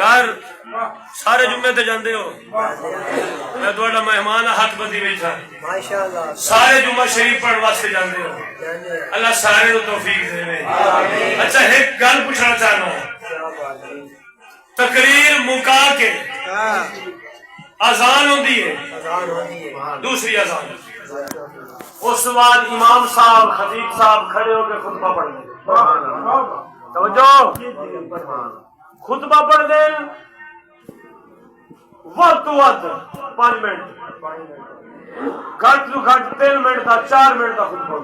यार सारे जुम्मे ते जाते हो, मैं थोड़ा मेहमान हथ बदी बैठा, माशाअल्लाह सारे जुम्मा शरीफ पढ़ने वास्ते जाते हो, अल्लाह सारे को तौफीक दे। अच्छा एक गल पूछना चाहना, तकरीर मुका के अजान होती है, दूसरी अजान, उस बाद इमाम साहब खतीब साहब खड़े होकर खुतबा पढ़ते, खुतबा पढ़ दे वक्त 5 मिनट, घट तो घट 3 मिनट का 4 मिनट का खुतबा।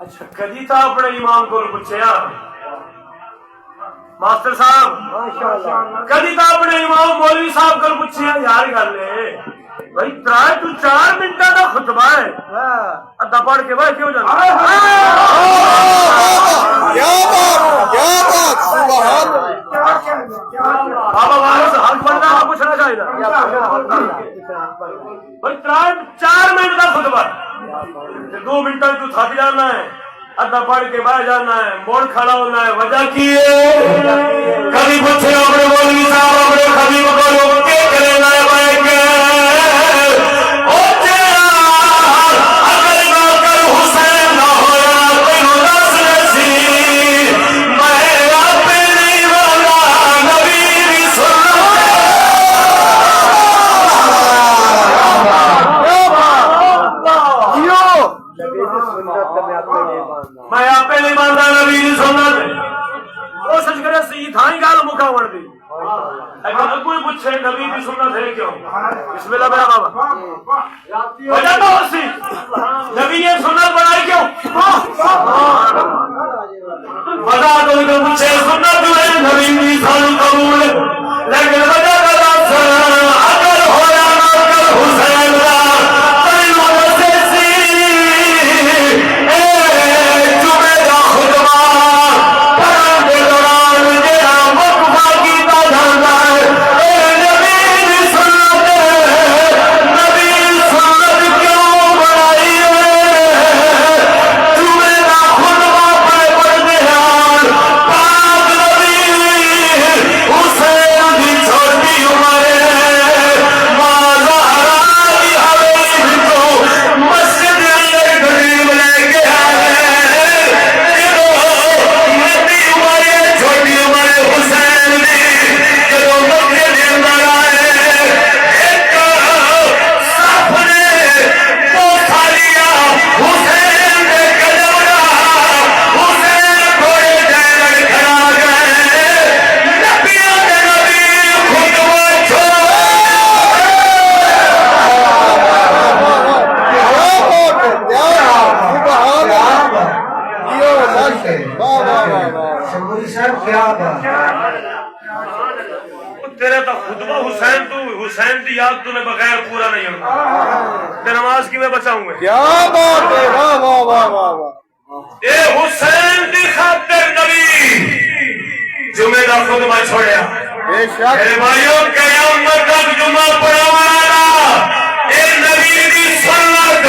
अच्छा कदी तो अपने इमाम को पूछया मास्टर साहब, कदी तो अपने इमाम मौलवी साहब को पूछया यार गल भाई 3 to 4 मिनट का खुतबा है, अद्धा पढ़ के भाई क्यों जाना? बाबा वाले से हक बनना पूछना चाहिए भाई 3-4 मिनट का खुतबा, 2 मिनट तक तू थक जाना है, अद्धा पढ़ के बह जाना है, मोड़ खड़ा होना है, वजह की है कभी पूछे अपने मौलवी साहब अपने खबीब को लोग के करेना है भाई के मैं आपे नहीं मानता नबी की सुन्नत, कोशिश करे सही थाई गाल मुका वण दी, अगर कोई पूछे नबी की सुन्नत है क्यों, बिस्मिल्लाह मेरा बाबा वजह तो उसी नबी ने सुन्नत बनाई क्यों, वजह तो इधर पूछे सुन्नत जो है नबी की सारी कबूल, लेकिन वजह का अगर होया ना कर हुसैन तेरे तो खुतबा हुसैन की याद तूने बगैर पूरा नहीं होगा, ते नमाज की मैं बचाऊंगा। क्या बात है, वाह वाह वाह वाह वाह। ए हुसैन की खातिर नबी जुमे का खुतबा छोड़या, बेशक ए भाइयों कयामत तक जुमा पढ़ावाना ए नबी की सुन्नत